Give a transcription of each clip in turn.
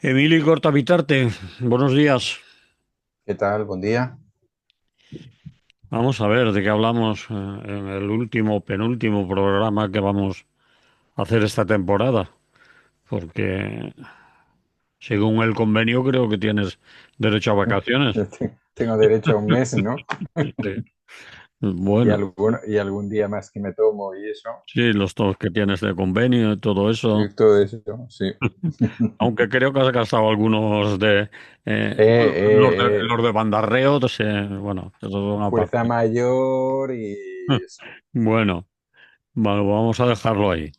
Emilio Cortavitarte, buenos días. ¿Qué tal? Buen día. Vamos a ver de qué hablamos en el último, penúltimo programa que vamos a hacer esta temporada, porque según el convenio creo que tienes derecho a vacaciones. Tengo derecho a un mes, ¿no? Sí. Y Bueno, algún día más que me tomo y eso. sí, los dos que tienes de convenio y todo Y eso, todo eso, sí. aunque creo que has gastado algunos de Eh, los de Bandarreo, bueno, eso es una fuerza parte. mayor y eso. Bueno, vamos a dejarlo ahí.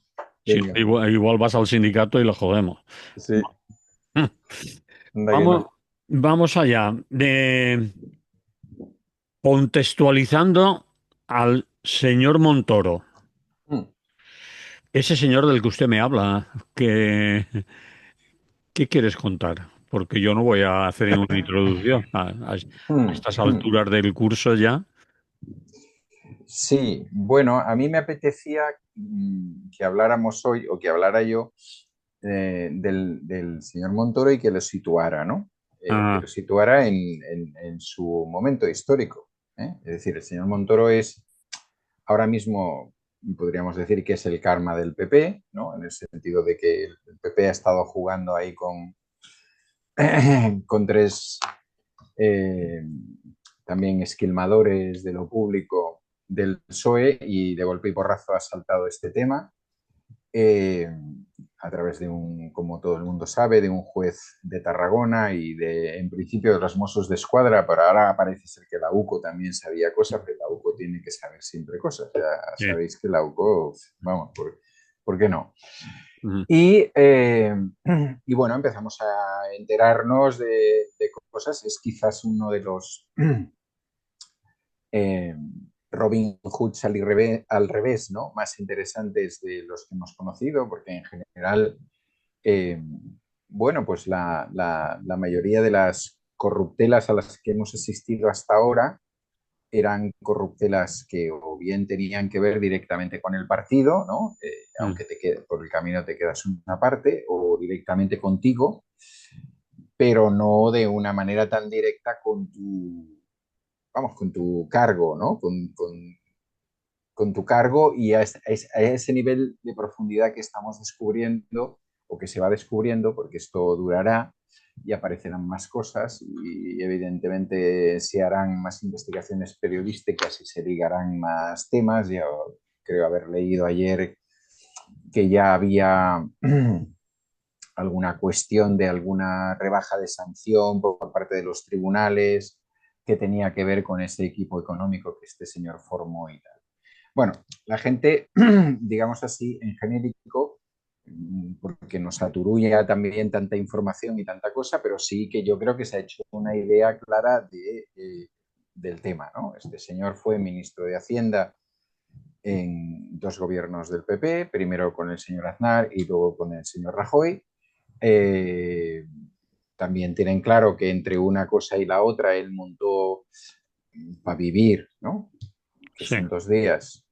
Si no, Venga, igual vas al sindicato y lo jodemos. sí, anda que Vamos, no. vamos allá. Contextualizando al señor Montoro, Mm, ese señor del que usted me habla, ¿qué quieres contar? Porque yo no voy a hacer ninguna introducción a mm, estas mm. alturas del curso ya. Sí, bueno, a mí me apetecía que habláramos hoy, o que hablara yo, del señor Montoro y que lo situara, ¿no? Que Ah, lo situara en su momento histórico, ¿eh? Es decir, el señor Montoro es ahora mismo, podríamos decir que es el karma del PP, ¿no? En el sentido de que el PP ha estado jugando ahí con tres eh, también esquilmadores de lo público del PSOE y de golpe y porrazo ha saltado este tema eh, a través de un, como todo el mundo sabe, de un juez de Tarragona y de, en principio, de los Mossos de Escuadra, pero ahora parece ser que la UCO también sabía cosas, pero la UCO tiene que saber siempre cosas. Ya sí. sabéis que la UCO, vamos, ¿por qué no? Ujú. Y, y, bueno, empezamos a enterarnos de cosas. Es quizás uno de los eh, Robin Hoods al revés, ¿no? Más interesantes de los que hemos conocido, porque en general, eh, bueno, pues la mayoría de las corruptelas a las que hemos asistido hasta ahora eran corruptelas que o bien tenían que ver directamente con el partido, ¿no? Mm. Aunque por el camino te quedas una parte, o directamente contigo, pero no de una manera tan directa con tu, vamos, con tu cargo, ¿no? Con tu cargo y a ese nivel de profundidad que estamos descubriendo o que se va descubriendo, porque esto durará y aparecerán más cosas y evidentemente se harán más investigaciones periodísticas y se ligarán más temas. Ya creo haber leído ayer que ya había alguna cuestión de alguna rebaja de sanción por parte de los tribunales que tenía que ver con ese equipo económico que este señor formó y tal. Bueno, la gente, digamos así, en genérico, porque nos aturulla también tanta información y tanta cosa, pero sí que yo creo que se ha hecho una idea clara del tema, ¿no? Este señor fue ministro de Hacienda en dos gobiernos del PP, primero con el señor Aznar y luego con el señor Rajoy. Eh, También tienen claro que entre una cosa y la otra él montó para vivir, ¿no? Que Sí, son 2 días,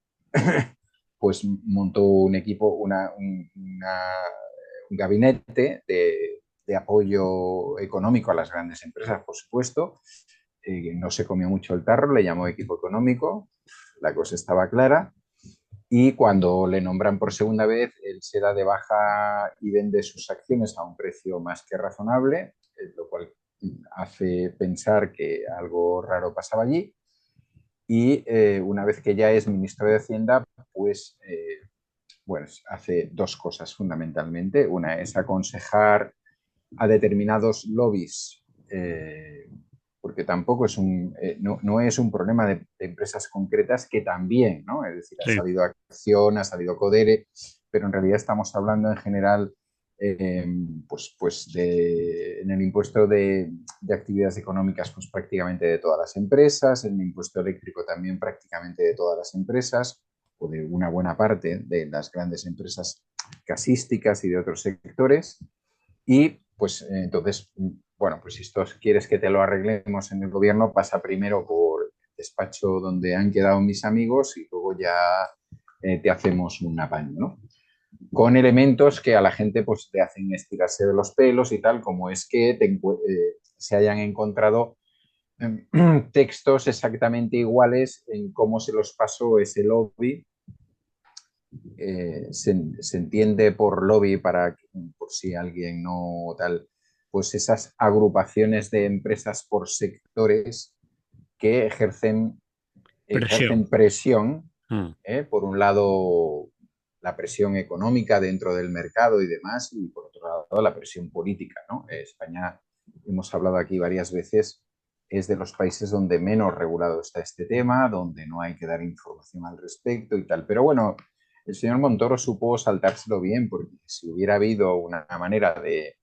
pues montó un equipo, un gabinete de apoyo económico a las grandes empresas, por supuesto. No se comió mucho el tarro, le llamó equipo económico, la cosa estaba clara. Y cuando le nombran por segunda vez, él se da de baja y vende sus acciones a un precio más que razonable, lo cual hace pensar que algo raro pasaba allí. Y una vez que ya es ministro de Hacienda, pues bueno, hace dos cosas fundamentalmente. Una es aconsejar a determinados lobbies, porque tampoco es no es un problema de empresas concretas que también, ¿no? Es decir, ha sí. salido Acción, ha salido Codere, pero en realidad estamos hablando en general eh, en el impuesto de actividades económicas, pues prácticamente de todas las empresas, en el impuesto eléctrico también prácticamente de todas las empresas, o de una buena parte de las grandes empresas casísticas y de otros sectores. Y pues entonces, bueno, pues si esto quieres que te lo arreglemos en el gobierno, pasa primero por el despacho donde han quedado mis amigos y luego ya te hacemos un apaño, ¿no? con elementos que a la gente pues le hacen estirarse de los pelos y tal, como es que se hayan encontrado textos exactamente iguales en cómo se los pasó ese lobby. Se entiende por lobby, por si alguien no tal, pues esas agrupaciones de empresas por sectores que Presión. ejercen presión, Mm. por un lado la presión económica dentro del mercado y demás, y por otro lado la presión política, ¿no? España, hemos hablado aquí varias veces, es de los países donde menos regulado está este tema, donde no hay que dar información al respecto y tal. Pero bueno, el señor Montoro supo saltárselo bien, porque si hubiera habido una manera de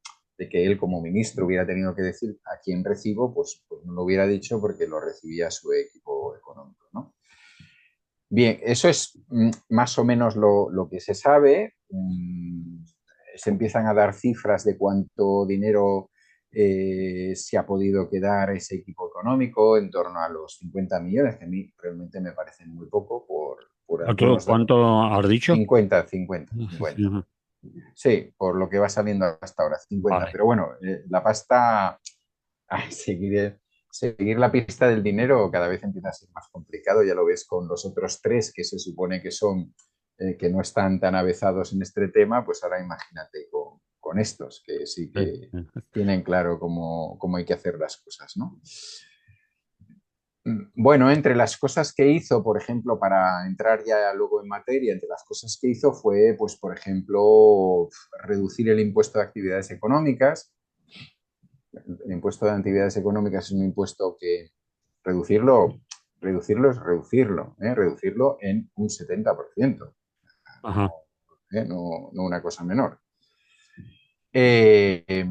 que él como ministro hubiera tenido que decir a quién recibo, pues no lo hubiera dicho porque lo recibía su equipo económico, ¿no? Bien, eso es más o menos lo que se sabe. Se empiezan a dar cifras de cuánto dinero se ha podido quedar ese equipo económico, en torno a los 50 millones, que a mí realmente me parecen muy poco por ¿Cuánto, algunos datos. cuánto has dicho? 50, 50, 50. Ujú. Sí, por lo que va saliendo hasta ahora, 50. Vale. Pero bueno, la pasta, seguir la pista del dinero cada vez empieza a ser más complicado. Ya lo ves con los otros tres que se supone que son, que no están tan avezados en este tema, pues ahora imagínate con estos que sí Sí, que tienen claro cómo hay que hacer las cosas, ¿no? Bueno, entre las cosas que hizo, por ejemplo, para entrar ya luego en materia, entre las cosas que hizo fue, pues, por ejemplo, reducir el impuesto de actividades económicas. El impuesto de actividades económicas es un impuesto que reducirlo, reducirlo es reducirlo, reducirlo en un 70%, ajá. no una cosa menor. Eh,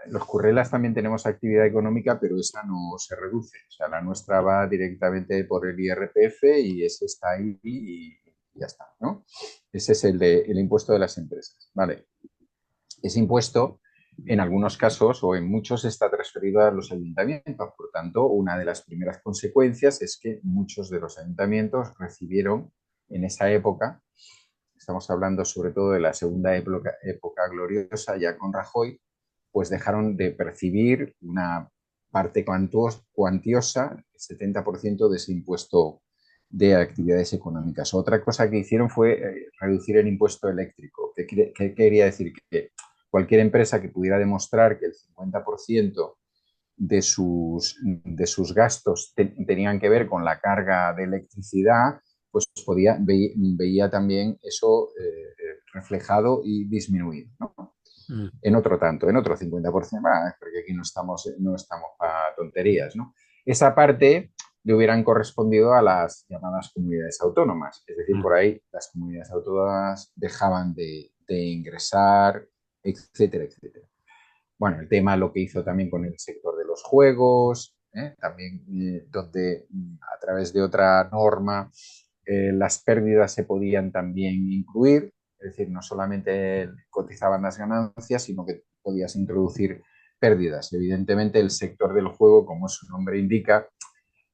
los currelas también tenemos actividad económica, pero esa no se reduce. O sea, la nuestra va directamente por el IRPF y ese está ahí y ya está, ¿no? Ese es el impuesto de las empresas, ¿vale? Ese impuesto, en algunos casos o en muchos, está transferido a los ayuntamientos. Por tanto, una de las primeras consecuencias es que muchos de los ayuntamientos recibieron en esa época, estamos hablando sobre todo de la segunda época gloriosa, ya con Rajoy, pues dejaron de percibir una parte cuantiosa, el 70% de ese impuesto de actividades económicas. Otra cosa que hicieron fue reducir el impuesto eléctrico. ¿Qué quería decir? Que cualquier empresa que pudiera demostrar que el 50% de sus gastos tenían que ver con la carga de electricidad, pues veía también eso reflejado y disminuido, ¿no? Mm. En otro tanto, en otro 50%, porque aquí no estamos para tonterías, ¿no? Esa parte le hubieran correspondido a las llamadas comunidades autónomas, es decir, Mm. por ahí las comunidades autónomas dejaban de ingresar, etcétera, etcétera. Bueno, el tema lo que hizo también con el sector de los juegos, también donde a través de otra norma las pérdidas se podían también incluir, es decir, no solamente cotizaban las ganancias, sino que podías introducir pérdidas. Evidentemente, el sector del juego, como su nombre indica,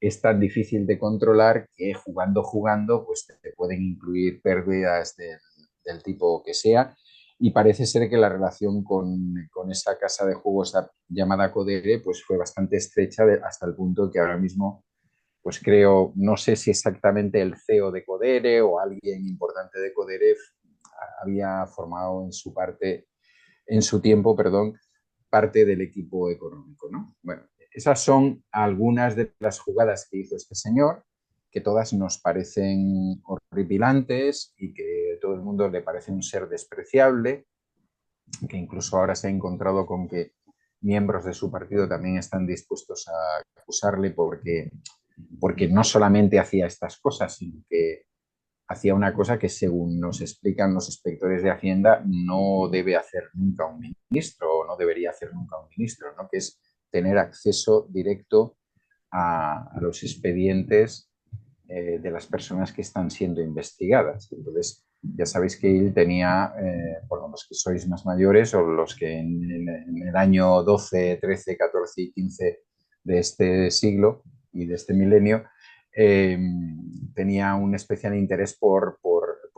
es tan difícil de controlar que jugando, pues te pueden incluir pérdidas del tipo que sea. Y parece ser que la relación con esa casa de juegos llamada Codere pues fue bastante estrecha hasta el punto que ahora mismo, pues creo, no sé si exactamente el CEO de Codere o alguien importante de Codere había formado en su tiempo, perdón, parte del equipo económico, ¿no? Bueno, esas son algunas de las jugadas que hizo este señor, que todas nos parecen horripilantes y que todo el mundo le parece un ser despreciable, que incluso ahora se ha encontrado con que miembros de su partido también están dispuestos a acusarle porque no solamente hacía estas cosas, sino que hacía una cosa que, según nos explican los inspectores de Hacienda, no debe hacer nunca un ministro o no debería hacer nunca un ministro, ¿no? Que es tener acceso directo a los expedientes de las personas que están siendo investigadas. Entonces, ya sabéis que él tenía, bueno, los que sois más mayores o los que en el año 12, 13, 14 y 15 de este siglo y de este milenio, eh, tenía un especial interés por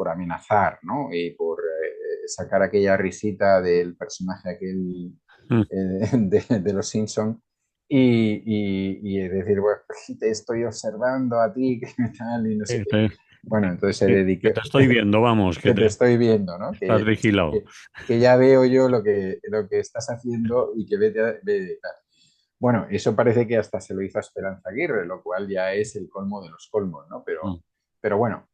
por amenazar, ¿no? Y por sacar aquella risita del personaje aquel mm, de los Simpson y decir, bueno, te estoy observando a ti, que tal, y no sé sí, qué. sí, Bueno, entonces se que dedique, te estoy viendo, vamos, que te estoy viendo, ¿no? estás vigilado. Que ya veo yo lo que estás haciendo y que vete tal. Bueno, eso parece que hasta se lo hizo a Esperanza Aguirre, lo cual ya es el colmo de los colmos, ¿no? Mm. Pero bueno,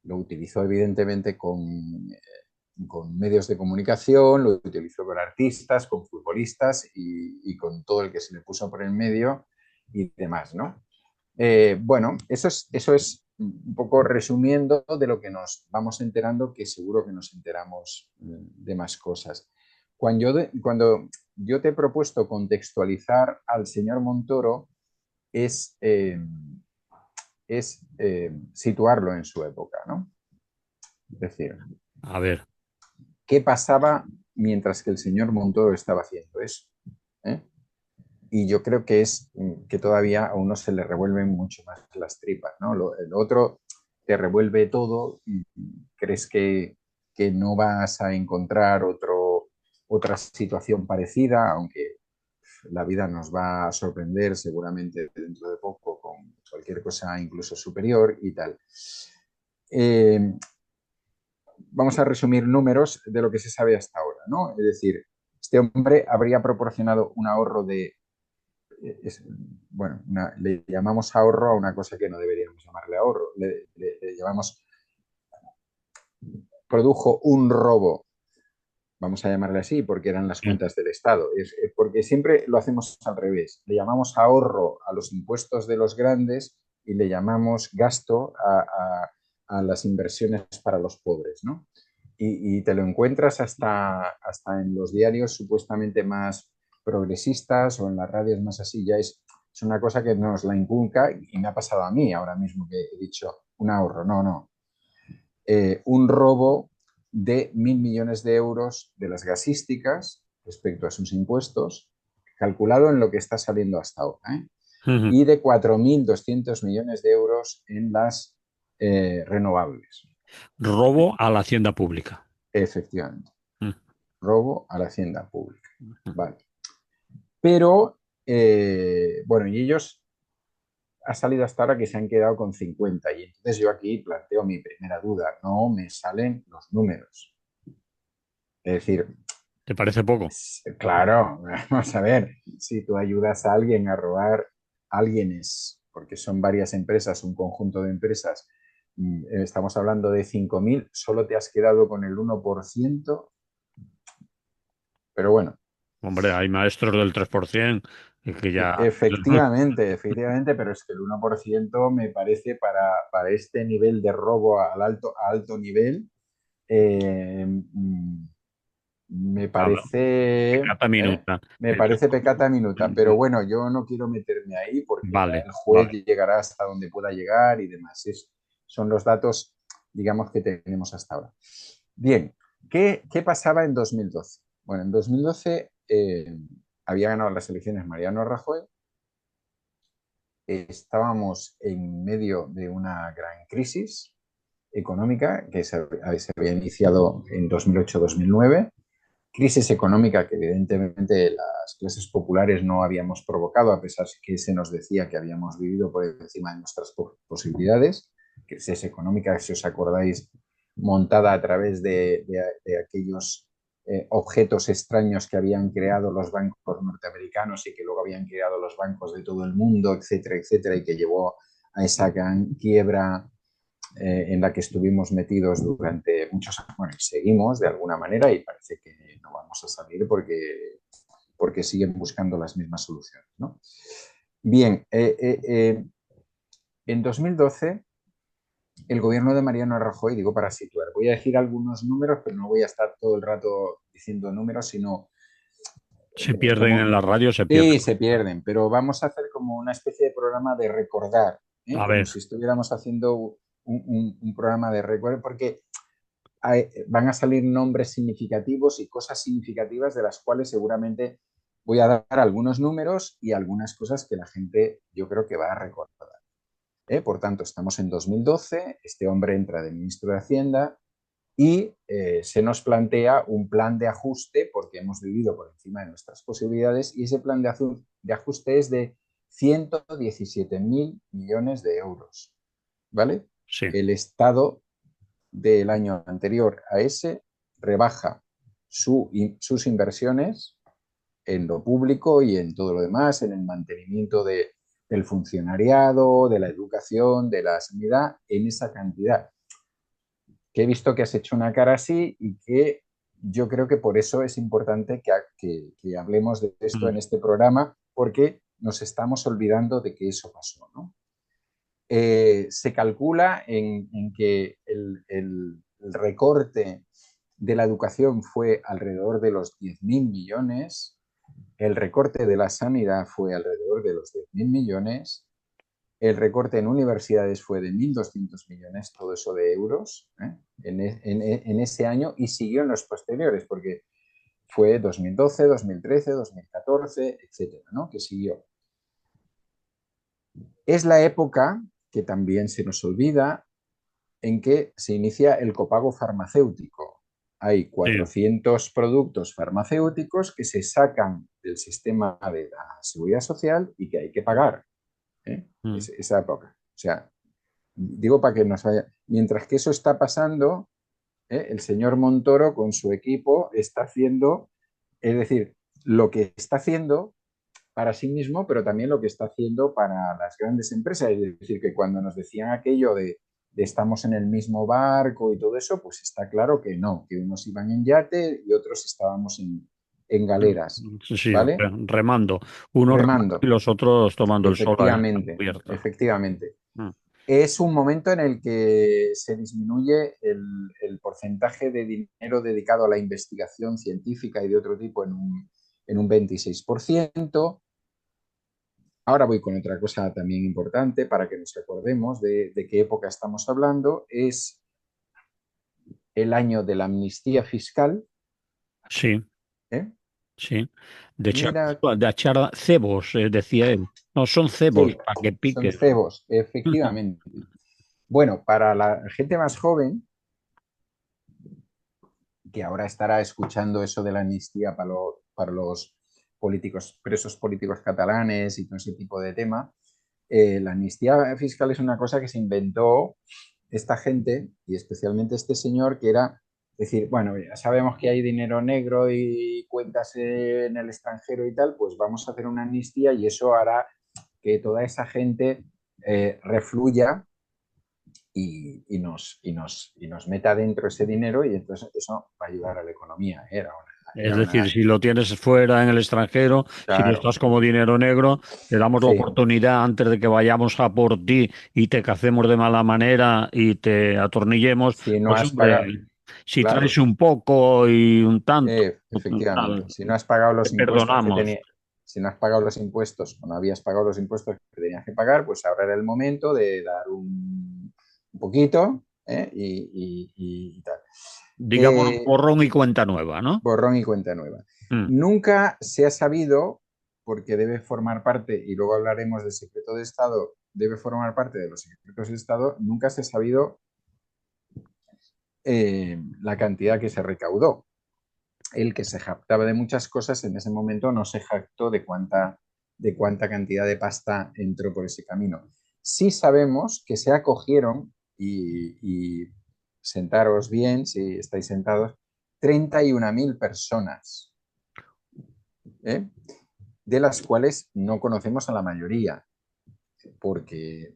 lo utilizó evidentemente con medios de comunicación, lo utilizó con artistas, con futbolistas y con todo el que se le puso por el medio y demás, ¿no? Bueno, eso es un poco resumiendo de lo que nos vamos enterando, que seguro que nos enteramos de más cosas. Cuando yo te he propuesto contextualizar al señor Montoro, es, eh, es situarlo en su época, ¿no? Es decir, A ver, ¿qué pasaba mientras que el señor Montoro estaba haciendo eso? ¿Eh? Y yo creo que es que todavía a uno se le revuelven mucho más las tripas, ¿no? El otro te revuelve todo y crees que no vas a encontrar otra situación parecida, aunque la vida nos va a sorprender seguramente dentro de poco con cualquier cosa incluso superior y tal. Eh, Vamos a resumir números de lo que se sabe hasta ahora, ¿no? Es decir, este hombre habría proporcionado un ahorro de es, bueno, le llamamos ahorro a una cosa que no deberíamos llamarle ahorro. Le llamamos, produjo un robo, vamos a llamarle así, porque eran las bien. cuentas del Estado. Es porque siempre lo hacemos al revés. Le llamamos ahorro a los impuestos de los grandes y le llamamos gasto a las inversiones para los pobres, ¿no? Y te lo encuentras hasta en los diarios supuestamente más progresistas o en las radios más así, ya es una cosa que nos la inculca y me ha pasado a mí ahora mismo que he dicho un ahorro, no, no, un robo de 1.000 millones de euros de las gasísticas respecto a sus impuestos, calculado en lo que está saliendo hasta ahora, ¿eh? Ujú. Y de 4.200 millones de euros en las renovables. Robo a la hacienda pública. Efectivamente, Mm, robo a la hacienda pública. mm. Vale. Pero, bueno, y ellos ha salido hasta ahora que se han quedado con 50. Y entonces yo aquí planteo mi primera duda. No me salen los números. Es decir, ¿Te parece poco? claro, vamos a ver, si tú ayudas a alguien a robar, alguien es, porque son varias empresas, un conjunto de empresas, estamos hablando de 5.000, solo te has quedado con el 1%, pero bueno, Hombre, hay maestros del 3% y que ya... efectivamente, pero es que el 1% me parece para este nivel de robo a alto nivel, eh, Nada, pecata minuta. me parece pecata minuta, pero bueno, yo no quiero meterme ahí porque ya Vale, el juez vale. llegará hasta donde pueda llegar y demás. Son los datos, digamos, que tenemos hasta ahora. Bien, ¿qué pasaba en 2012? Bueno, en 2012 había ganado las elecciones Mariano Rajoy, estábamos en medio de una gran crisis económica que se había iniciado en 2008-2009, crisis económica que evidentemente las clases populares no habíamos provocado, a pesar de que se nos decía que habíamos vivido por encima de nuestras posibilidades, crisis económica, si os acordáis, montada a través de aquellos objetos extraños que habían creado los bancos norteamericanos y que luego habían creado los bancos de todo el mundo, etcétera, etcétera, y que llevó a esa gran quiebra en la que estuvimos metidos durante muchos años, bueno, y seguimos de alguna manera y parece que no vamos a salir porque siguen buscando las mismas soluciones, ¿no? Bien, en 2012 el gobierno de Mariano Rajoy, digo para situar, voy a decir algunos números, pero no voy a estar todo el rato diciendo números, sino Se pierden en como, la radio, se pierden. sí, se pierden, pero vamos a hacer como una especie de programa de recordar, A como ver, si estuviéramos haciendo un programa de recuerdo, porque van a salir nombres significativos y cosas significativas de las cuales seguramente voy a dar algunos números y algunas cosas que la gente yo creo que va a recordar. Por tanto, estamos en 2012, este hombre entra de ministro de Hacienda y se nos plantea un plan de ajuste porque hemos vivido por encima de nuestras posibilidades y ese plan de ajuste es de 117.000 millones de euros, ¿vale? Sí, El Estado del año anterior a ese rebaja sus inversiones en lo público y en todo lo demás, en el mantenimiento del funcionariado, de la educación, de la sanidad, en esa cantidad. Que he visto que has hecho una cara así y que yo creo que por eso es importante que hablemos de esto mm, en este programa, porque nos estamos olvidando de que eso pasó, ¿no? Se calcula en que el recorte de la educación fue alrededor de los 10.000 millones, el recorte de la sanidad fue alrededor de los 10.000 millones, el recorte en universidades fue de 1.200 millones, todo eso de euros, en ese año y siguió en los posteriores, porque fue 2012, 2013, 2014, etcétera, ¿no? Que siguió. Es la época que también se nos olvida en que se inicia el copago farmacéutico. Hay sí, 400 productos farmacéuticos que se sacan del sistema de la seguridad social y que hay que pagar. mm. Esa época. O sea, digo para que nos vaya. Mientras que eso está pasando, el señor Montoro con su equipo está haciendo, es decir, lo que está haciendo para sí mismo, pero también lo que está haciendo para las grandes empresas. Es decir, que cuando nos decían aquello de estamos en el mismo barco y todo eso, pues está claro que no, que unos iban en yate y otros estábamos en galeras, Sí, sí, ¿vale? remando. Unos remando y Remando, los otros tomando el sol ahí a la efectivamente, cubierta. efectivamente. Mm. Es un momento en el que se disminuye el porcentaje de dinero dedicado a la investigación científica y de otro tipo en un 26%. Ahora voy con otra cosa también importante para que nos recordemos de qué época estamos hablando. Es el año de la amnistía fiscal. Sí, ¿Eh? sí. Mira, De echar cebos, decía él. No, son cebos sí, para que son piquen. cebos, efectivamente. Bueno, para la gente más joven, que ahora estará escuchando eso de la amnistía para los políticos, presos políticos catalanes y todo ese tipo de tema, la amnistía fiscal es una cosa que se inventó esta gente y especialmente este señor que era decir, bueno, ya sabemos que hay dinero negro y cuentas en el extranjero y tal, pues vamos a hacer una amnistía y eso hará que toda esa gente refluya y nos meta dentro ese dinero y entonces eso va a ayudar a la economía. Es Era decir, una si lo tienes fuera en el extranjero, si no claro, estás como dinero negro, te damos la sí, oportunidad antes de que vayamos a por ti y te cacemos de mala manera y te atornillemos. si no Pues has pagado, hombre, si traes claro, un poco y un tanto, efectivamente, tal, si no has pagado te los impuestos que perdonamos. tenías, si no has pagado los impuestos o no habías pagado los impuestos que tenías que pagar, pues ahora era el momento de dar un poquito y tal. Digamos, Eh, borrón y cuenta nueva, ¿no? Borrón y cuenta nueva. Mm, Nunca se ha sabido, porque debe formar parte, y luego hablaremos del secreto de Estado, debe formar parte de los secretos de Estado, nunca se ha sabido la cantidad que se recaudó. El que se jactaba de muchas cosas en ese momento no se jactó de cuánta cantidad de pasta entró por ese camino. Sí sabemos que se acogieron, y sentaros bien si estáis sentados, 31.000 personas, ¿eh? De las cuales no conocemos a la mayoría, porque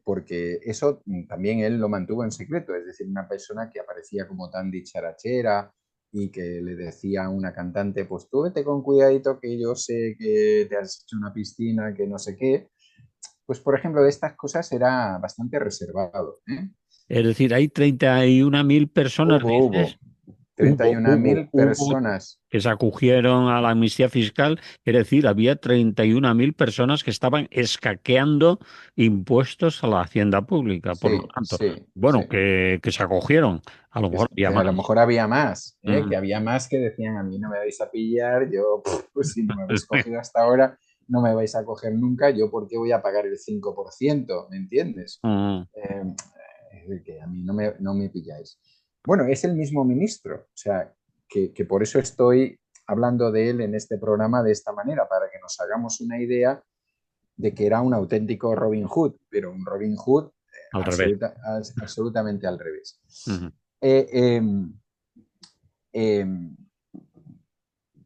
eso también él lo mantuvo en secreto, es decir, una persona que aparecía como tan dicharachera y que le decía a una cantante, pues tú vete con cuidadito que yo sé que te has hecho una piscina, que no sé qué, pues por ejemplo de estas cosas era bastante reservado. Es decir, hay 31.000 personas, Hubo dices. 31.000 Hubo personas, que se acogieron a la amnistía fiscal, es decir, había 31.000 personas que estaban escaqueando impuestos a la hacienda pública. Por lo sí, tanto, sí, sí. bueno, que se acogieron, a lo mejor había Que a lo más. mejor había más, que Mm. había más que decían a mí no me vais a pillar, yo, pues si no me habéis cogido hasta ahora. no me vais a coger nunca, ¿yo por qué voy a pagar el 5%? ¿Me entiendes? mm, Eh, es decir, que a mí no me pilláis. Bueno, es el mismo ministro, o sea, que por eso estoy hablando de él en este programa de esta manera, para que nos hagamos una idea de que era un auténtico Robin Hood, pero un Robin Hood al revés. absolutamente al revés. Ujú. Eh, eh, eh,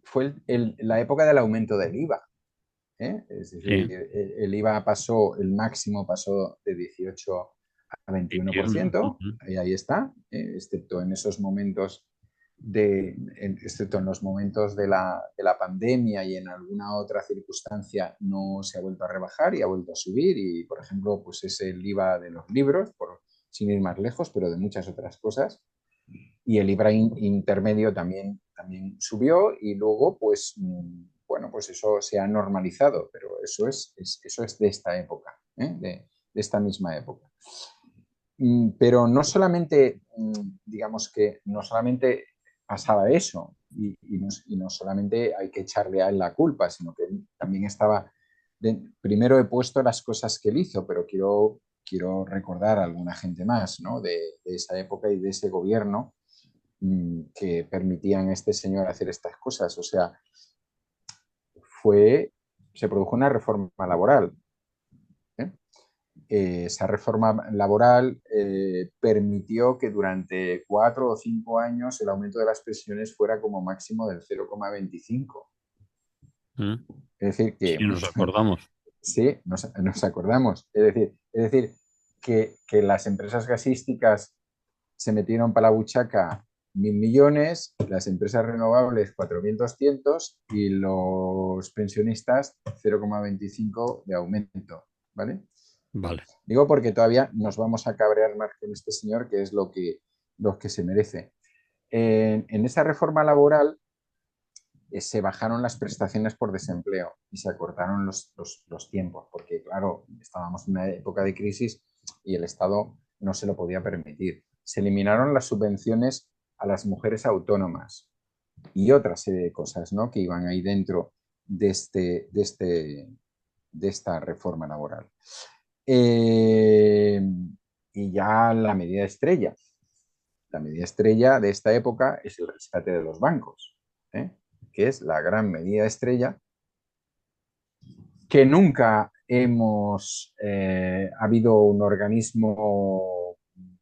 fue la época del aumento del IVA. Es decir, Sí, el IVA pasó, el máximo pasó de 18 a 21. 21%, Ujú. y ahí está, excepto en esos momentos excepto en los momentos de la pandemia y en alguna otra circunstancia no se ha vuelto a rebajar y ha vuelto a subir y, por ejemplo, pues es el IVA de los libros, sin ir más lejos, pero de muchas otras cosas. Y el IVA intermedio también subió y luego, pues, bueno, pues eso se ha normalizado, pero eso es de esta época, de esta misma época. Pero no solamente, digamos que no solamente pasaba eso y no solamente hay que echarle a él la culpa, sino que también estaba, primero he puesto las cosas que él hizo, pero quiero recordar a alguna gente más, ¿no? de esa época y de ese gobierno que permitían a este señor hacer estas cosas. O sea, se produjo una reforma laboral. ¿eh? Esa reforma laboral permitió que durante 4 o 5 años el aumento de las pensiones fuera como máximo del 0,25. Mm. Es decir, Sí, que nos acordamos. sí, nos acordamos. Es decir que las empresas gasísticas se metieron para la buchaca 1.000 millones, las empresas renovables 4.200 y los pensionistas 0,25 de aumento, ¿vale? Vale. Digo porque todavía nos vamos a cabrear más con este señor, que es lo que se merece. En esa reforma laboral se bajaron las prestaciones por desempleo y se acortaron los tiempos, porque claro, estábamos en una época de crisis y el Estado no se lo podía permitir. Se eliminaron las subvenciones a las mujeres autónomas y otra serie de cosas, ¿no? que iban ahí dentro de esta reforma laboral. Eh, y ya la medida estrella de esta época es el rescate de los bancos, ¿eh? que es la gran medida estrella que nunca ha habido un organismo,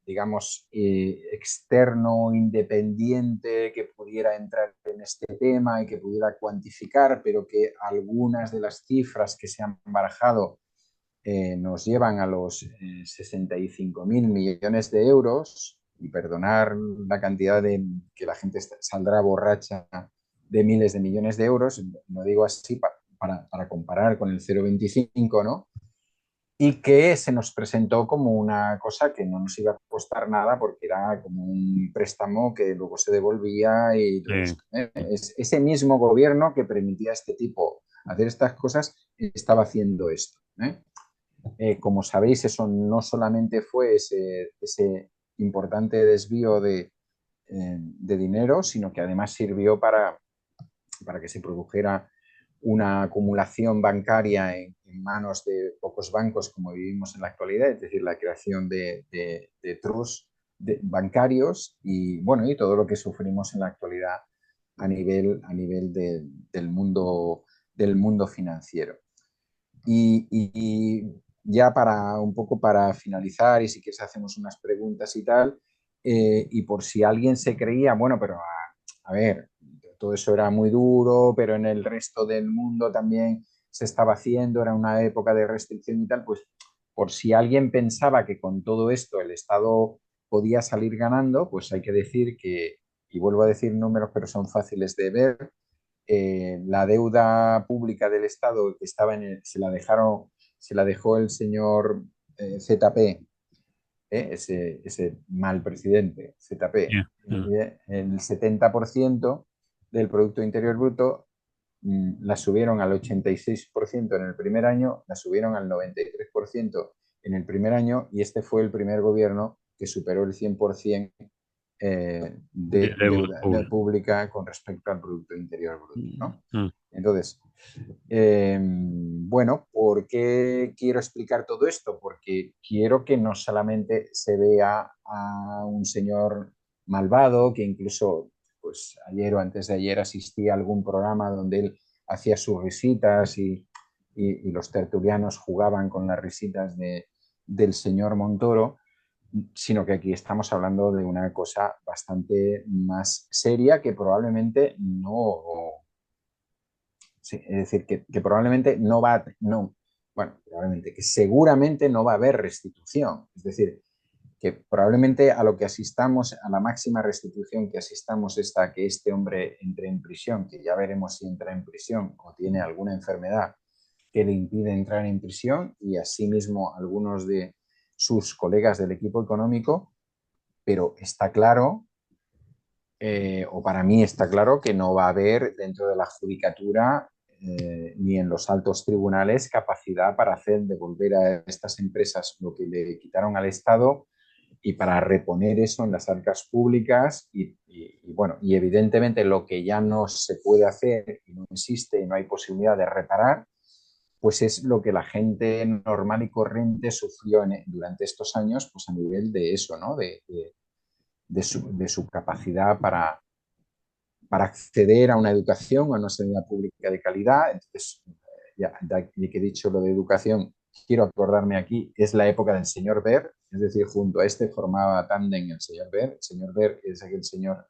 digamos, externo, independiente, que pudiera entrar en este tema y que pudiera cuantificar, pero que algunas de las cifras que se han barajado nos llevan a los 65.000 millones de euros, y perdonar la cantidad de que la gente saldrá borracha de miles de millones de euros, lo digo así para comparar con el 0,25, ¿no? Y que se nos presentó como una cosa que no nos iba a costar nada porque era como un préstamo que luego se devolvía y todo Sí. esto. Ese mismo gobierno que permitía a este tipo hacer estas cosas estaba haciendo esto. Como sabéis, eso no solamente fue ese importante desvío de dinero, sino que además sirvió para que se produjera una acumulación bancaria en manos de pocos bancos como vivimos en la actualidad, es decir, la creación de trusts bancarios y, bueno, y todo lo que sufrimos en la actualidad a nivel del mundo financiero. Y ya un poco para finalizar, y si quieres hacemos unas preguntas y tal, y por si alguien se creía, bueno, pero a ver, todo eso era muy duro, pero en el resto del mundo también se estaba haciendo, era una época de restricción y tal, pues por si alguien pensaba que con todo esto el Estado podía salir ganando, pues hay que decir que, y vuelvo a decir números, pero son fáciles de ver, la deuda pública del Estado que estaba se la dejó el señor ZP, ese mal presidente, ZP, Yeah, yeah. el 70% del Producto Interior Bruto, la subieron al 86% en el primer año, la subieron al 93% en el primer año, y este fue el primer gobierno que superó el 100% De de deuda deuda pública. pública con respecto al Producto Interior Bruto, Mm, ¿no? mm. Entonces, Bueno, ¿por qué quiero explicar todo esto? Porque quiero que no solamente se vea a un señor malvado, que incluso pues ayer o antes de ayer asistí a algún programa donde él hacía sus risitas y los tertulianos jugaban con las risitas del señor Montoro, sino que aquí estamos hablando de una cosa bastante más seria que probablemente no, sí, es decir, que probablemente no va, no, bueno, probablemente, que seguramente no va a haber restitución. Es decir, que probablemente a lo que asistamos, a la máxima restitución que asistamos está que este hombre entre en prisión, que ya veremos si entra en prisión o tiene alguna enfermedad que le impide entrar en prisión, y asimismo algunos de sus colegas del equipo económico, pero está claro, o para mí está claro, que no va a haber dentro de la judicatura ni en los altos tribunales capacidad para hacer devolver a estas empresas lo que le quitaron al Estado y para reponer eso en las arcas públicas bueno, y evidentemente lo que ya no se puede hacer y no existe y no hay posibilidad de reparar, pues es lo que la gente normal y corriente sufrió durante estos años, pues a nivel de eso, ¿no? De su capacidad para acceder a una educación, a una sanidad pública de calidad. Entonces, ya que he dicho lo de educación, quiero acordarme aquí, es la época del señor Ver, es decir, junto a este formaba tándem el señor Ver. El señor Ver es aquel señor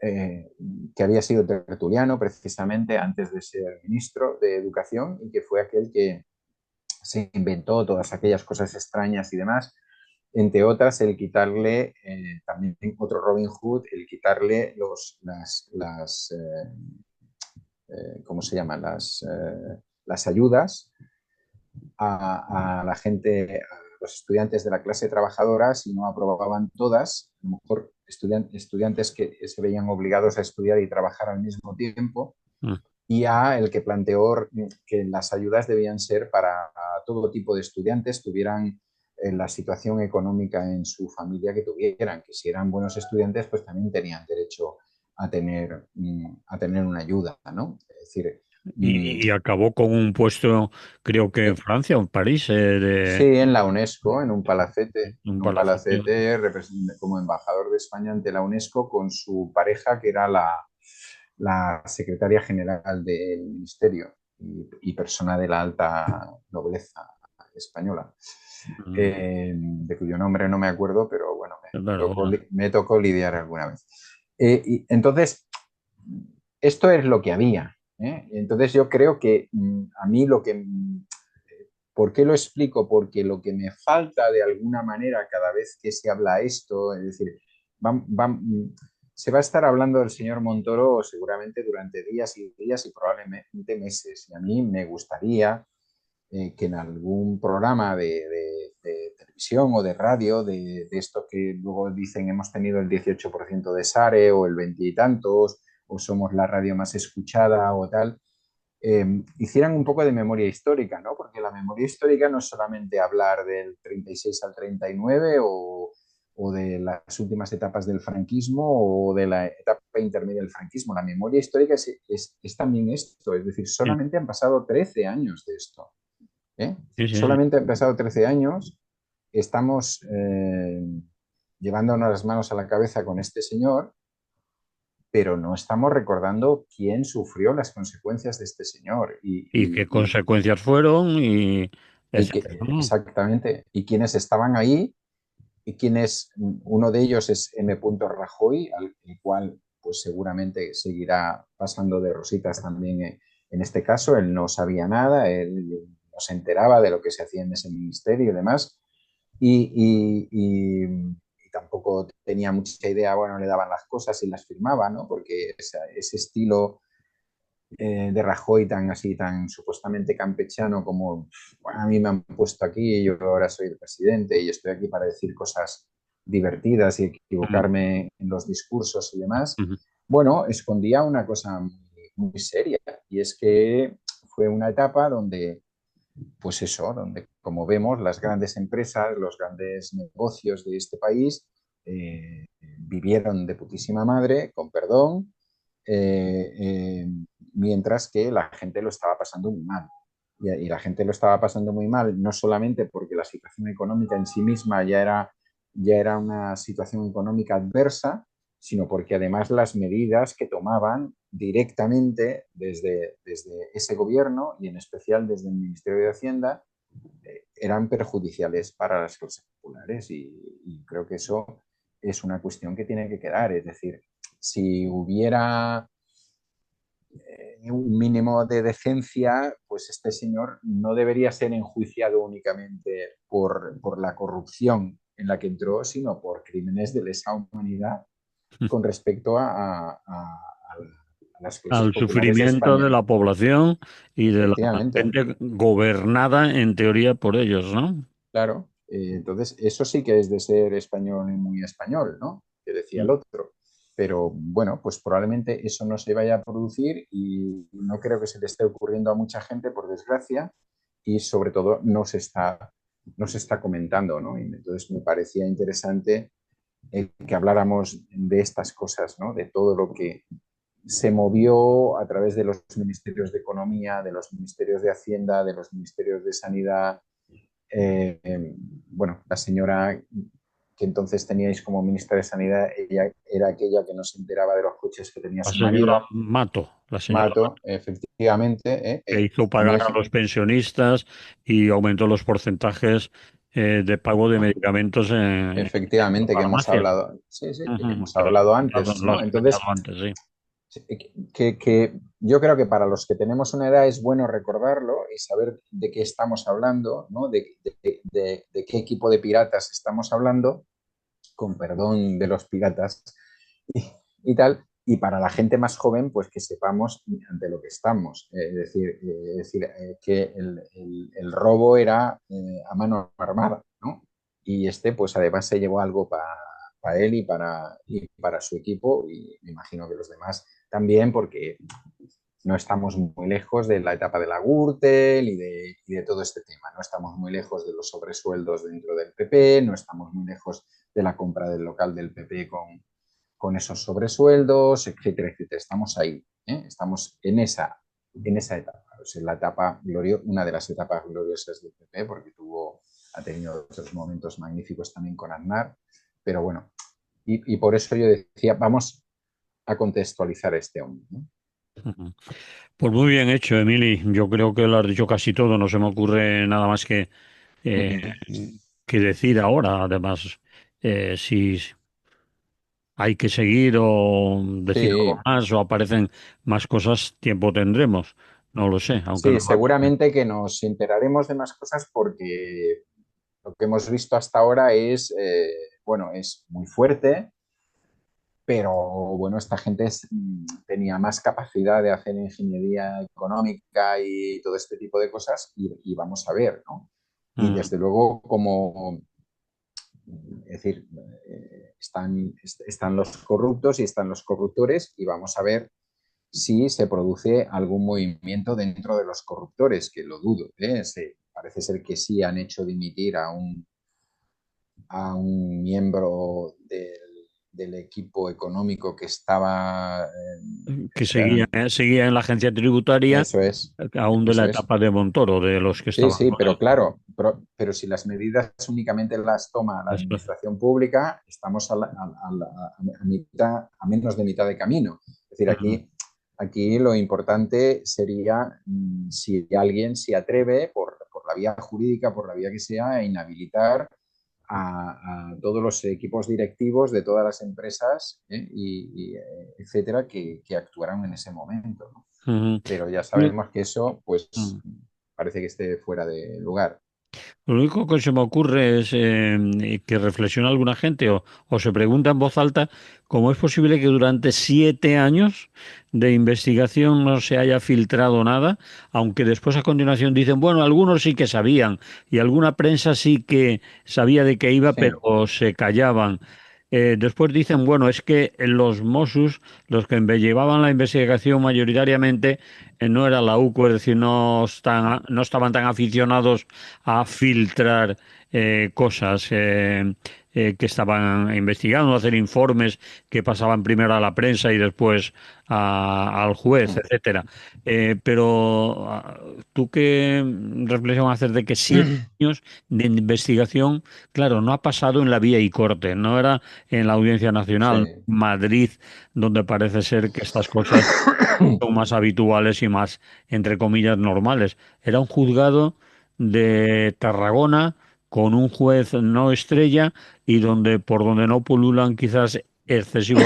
eh, que había sido tertuliano precisamente antes de ser ministro de Educación y que fue aquel que se inventó todas aquellas cosas extrañas y demás, entre otras el quitarle, también otro Robin Hood, el quitarle ¿cómo se llaman? Las ayudas a la gente, a los estudiantes de la clase trabajadora, si no aprobaban todas, a lo mejor estudiantes que se veían obligados a estudiar y trabajar al mismo tiempo, Mm. y a el que planteó que las ayudas debían ser para todo tipo de estudiantes, tuvieran la situación económica en su familia que tuvieran, que si eran buenos estudiantes, pues también tenían derecho a tener una ayuda, ¿no? Es decir, Y acabó con un puesto, creo que en eh, Francia o en París, sí, de en la UNESCO, un en un palacete. palacete como embajador de España ante la UNESCO con su pareja, que era la secretaria general del ministerio y persona de la alta nobleza española, Mm. de cuyo nombre no me acuerdo, pero bueno, Pero, me tocó lidiar alguna vez. Y entonces, esto es lo que había. ¿Eh? Entonces yo creo que a mí lo que... ¿Por qué lo explico? Porque lo que me falta de alguna manera cada vez que se habla esto, es decir, van, van, se va a estar hablando del señor Montoro seguramente durante días y días y probablemente meses. Y a mí me gustaría que en algún programa de televisión o de radio, de esto que luego dicen hemos tenido el 18% de SARE o el 20 y tantos, o somos la radio más escuchada o tal, hicieran un poco de memoria histórica, ¿no? Porque la memoria histórica no es solamente hablar del 36 al 39 o de las últimas etapas del franquismo o de la etapa intermedia del franquismo. La memoria histórica es también esto, es decir, sí, solamente han pasado 13 años de esto. ¿Eh? sí, sí. Solamente han pasado 13 años, estamos llevándonos las manos a la cabeza con este señor, pero no estamos recordando quién sufrió las consecuencias de este señor Y qué consecuencias fueron y etcétera, ¿no? exactamente, y quienes estaban ahí y quienes, uno de ellos es M. Rajoy, al el cual pues seguramente seguirá pasando de rositas también en este caso. Él no sabía nada, él no se enteraba de lo que se hacía en ese ministerio y demás, y, y, y, y tampoco tenía mucha idea, bueno, le daban las cosas y las firmaba, ¿no? Porque ese estilo de Rajoy tan así, tan supuestamente campechano como bueno, a mí me han puesto aquí y yo ahora soy el presidente y estoy aquí para decir cosas divertidas y Mm, equivocarme en los discursos y demás, mm, bueno, escondía una cosa muy seria, y es que fue una etapa donde, pues eso, donde como vemos las grandes empresas, los grandes negocios de este país vivieron de putísima madre, con perdón, eh, eh, mientras que la gente lo estaba pasando muy mal. Y la gente lo estaba pasando muy mal, no solamente porque la situación económica en sí misma ya era una situación económica adversa, sino porque además las medidas que tomaban directamente desde ese gobierno y en especial desde el Ministerio de Hacienda eran perjudiciales para las clases populares y creo que eso es una cuestión que tiene que quedar. Es decir, si hubiera un mínimo de decencia, pues este señor no debería ser enjuiciado únicamente por la corrupción en la que entró, sino por crímenes de lesa humanidad con respecto a las clases al populares de sufrimiento de España. la población y de la Efectivamente, gente gobernada en teoría por ellos, ¿no? claro. Entonces, eso sí que es de ser español y muy español, ¿no? Que decía el Mm. otro. Pero bueno, pues probablemente eso no se vaya a producir y no creo que se le esté ocurriendo a mucha gente, por desgracia, y sobre todo no se está comentando, ¿no? Y entonces me parecía interesante que habláramos de estas cosas, ¿no? De todo lo que se movió a través de los ministerios de Economía, de los ministerios de Hacienda, de los ministerios de Sanidad. Bueno, la señora que entonces teníais como ministra de Sanidad, ella era aquella que no se enteraba de los coches que tenía La su señora marido, Mato, la señora Mato, efectivamente. que hizo A mí pagar a los pensionistas y aumentó los porcentajes de pago de medicamentos en efectivamente que hemos farmacias. hablado, sí, sí, que Ujú, hemos que lo has hablado comentado, antes, lo ¿no? has comentado Entonces, antes, sí. que yo creo que para los que tenemos una edad es bueno recordarlo y saber de qué estamos hablando, ¿no? De qué equipo de piratas estamos hablando, con perdón de los piratas y, y tal. Y para la gente más joven, pues que sepamos ante lo que estamos. Que robo era a mano armada, ¿no? Y este, pues además se llevó algo para él y para su equipo, y me imagino que los demás también, porque no estamos muy lejos de la etapa de la Gürtel y de todo este tema. No estamos muy lejos de los sobresueldos dentro del PP, no estamos muy lejos de la compra del local del PP con esos sobresueldos, etcétera, etcétera. Estamos ahí, ¿eh? Estamos en esa etapa. O sea, la etapa una de las etapas gloriosas del PP, porque ha tenido otros momentos magníficos también con Aznar, pero bueno, y por eso yo decía, vamos a contextualizar a este hombre, ¿no? Ujú. Pues muy bien hecho, Emily. Yo creo que lo has dicho casi todo. No se me ocurre nada más eh, que decir ahora. Además, si hay que seguir o decir algo Sí, más o aparecen más cosas, tiempo tendremos. No lo sé, aunque sí, nos va a... seguramente que nos enteraremos de más cosas porque lo que hemos visto hasta ahora es, bueno, es muy fuerte, pero bueno, esta gente tenía más capacidad de hacer ingeniería económica y todo este tipo de cosas y vamos a ver, ¿no? Y Mm, desde luego, es decir, están los corruptos y están los corruptores y vamos a ver si se produce algún movimiento dentro de los corruptores, que lo dudo, ¿eh? Parece ser que sí han hecho dimitir a un miembro del equipo económico que estaba, que seguía en la agencia tributaria, eso es, aún de la eso es. etapa de Montoro, de los que Sí, estaban sí, con pero él. claro, pero si las medidas únicamente las toma la Después. administración pública, estamos a mitad, a menos de mitad de camino. Es decir, Mm, aquí lo importante sería si alguien se atreve por la vía jurídica, por la vía que sea, a inhabilitar a todos los equipos directivos de todas las empresas etcétera, que actuaron en ese momento, ¿no? mm, Pero ya mm. sabemos que eso, pues, Mm. parece que esté fuera de lugar. Lo único que se me ocurre es que reflexiona alguna gente o se pregunta en voz alta cómo es posible que durante 7 años de investigación no se haya filtrado nada, aunque después a continuación dicen, bueno, algunos sí que sabían y alguna prensa sí que sabía de qué iba, Sí, pero se callaban. Después dicen, bueno, es que los Mossos, los que llevaban la investigación mayoritariamente, no era la UCO, es decir, no estaban tan aficionados a filtrar cosas que estaban investigando, hacer informes que pasaban primero a la prensa y después al juez, etcétera. Pero ¿tú qué reflexión haces de que 7 años de investigación, claro, no ha pasado en la vía y corte, no era en la Audiencia Sí. Nacional, Madrid, donde parece ser que estas cosas son más habituales y más, entre comillas, normales? Era un juzgado de Tarragona con un juez no estrella y donde por donde no pululan quizás excesivos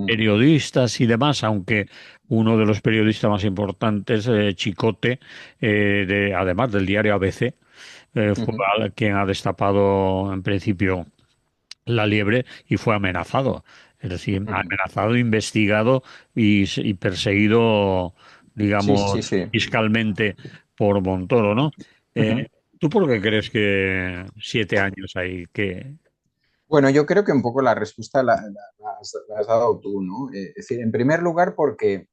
periodistas y demás, aunque uno de los periodistas más importantes, Chicote, además del diario ABC, fue quien ha destapado en principio la liebre y fue amenazado. Es decir, amenazado, investigado y perseguido, Sí, sí, digamos, sí. fiscalmente por Montoro, ¿no? Eh, ¿Tú por qué crees que 7 años hay que... Bueno, yo creo que un poco la respuesta la has dado tú, ¿no? Es decir, en primer lugar, porque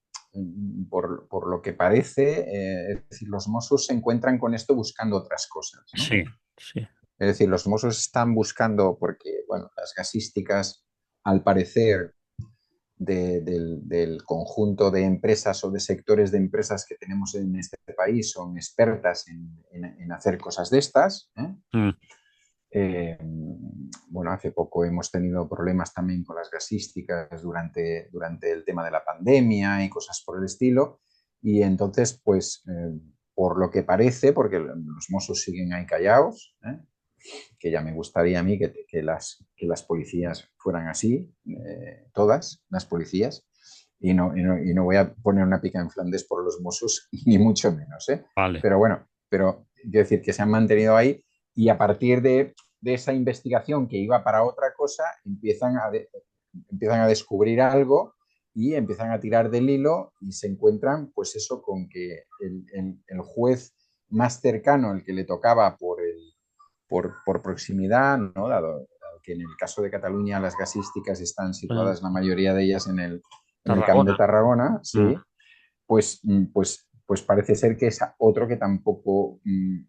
por lo que parece, es decir, los Mossos se encuentran con esto buscando otras cosas, ¿no? Sí, sí. Es decir, los Mossos están buscando, porque, bueno, las gasísticas, al parecer, del conjunto de empresas o de sectores de empresas que tenemos en este país son expertas en hacer cosas de estas, ¿eh? Mm, Bueno, hace poco hemos tenido problemas también con las gasísticas durante el tema de la pandemia y cosas por el estilo. Y entonces, pues, por lo que parece, porque los Mossos siguen ahí callados, que ya me gustaría a mí que las policías fueran así, todas las policías, y no voy a poner una pica en Flandes por los Mossos, ni mucho menos, ¿eh? vale. Pero bueno, quiero decir que se han mantenido ahí y a partir de esa investigación que iba para otra cosa, empiezan a descubrir algo y empiezan a tirar del hilo y se encuentran, pues eso, con que el juez más cercano, el que le tocaba por proximidad, ¿no? Dado que en el caso de Cataluña las gasísticas están Eh, situadas, la mayoría de ellas, en el Camp de Tarragona. Tarragona, Mm, sí, pues parece ser que es otro que tampoco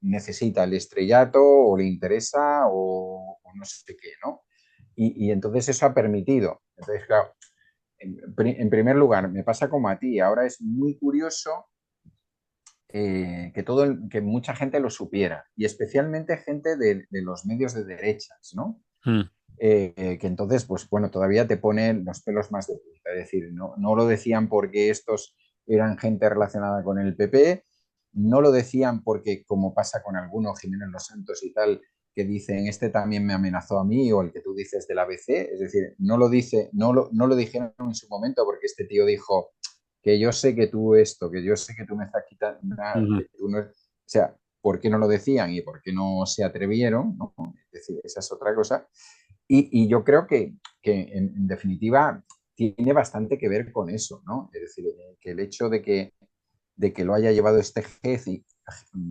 necesita el estrellato o le interesa o no sé qué, ¿no? Y entonces eso ha permitido. Entonces, claro, en primer lugar, me pasa como a ti, ahora es muy curioso que mucha gente lo supiera, y especialmente gente de los medios de derechas, ¿no? mm, Que entonces, pues bueno, todavía te ponen los pelos más de punta. Es decir, no lo decían porque estos eran gente relacionada con el PP, no lo decían porque, como pasa con algunos, Jiménez Los Santos y tal, que dicen, este también me amenazó a mí, o el que tú dices del ABC, es decir, no lo dijeron en su momento porque este tío dijo que yo sé que tú esto, que yo sé que tú me estás quitando, mm, que tú no, o sea, ¿por qué no lo decían y por qué no se atrevieron? ¿No? Es decir, esa es otra cosa. Y yo creo que en definitiva tiene bastante que ver con eso, ¿no? Es decir, que el hecho de que lo haya llevado este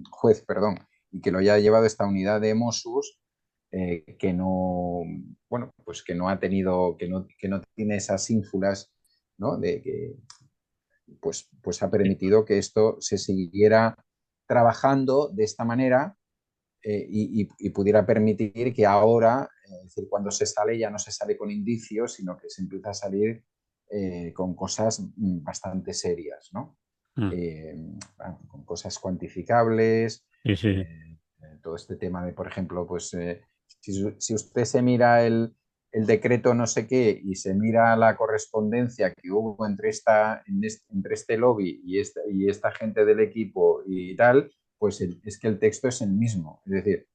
juez, perdón, y que lo haya llevado esta unidad de Mossos, que no, bueno, pues que no ha tenido, que no tiene esas ínfulas, ¿no? De que, pues ha permitido que esto se siguiera trabajando de esta manera, y pudiera permitir que ahora, es decir, cuando se sale ya no se sale con indicios, sino que se empieza a salir con cosas bastante serias, ¿no? mm. Eh, con cosas cuantificables, Sí, sí. todo este tema de, por ejemplo, pues si usted se mira el decreto no sé qué y se mira la correspondencia que hubo entre este lobby y esta gente del equipo y tal, pues es que el texto es el mismo. Es decir,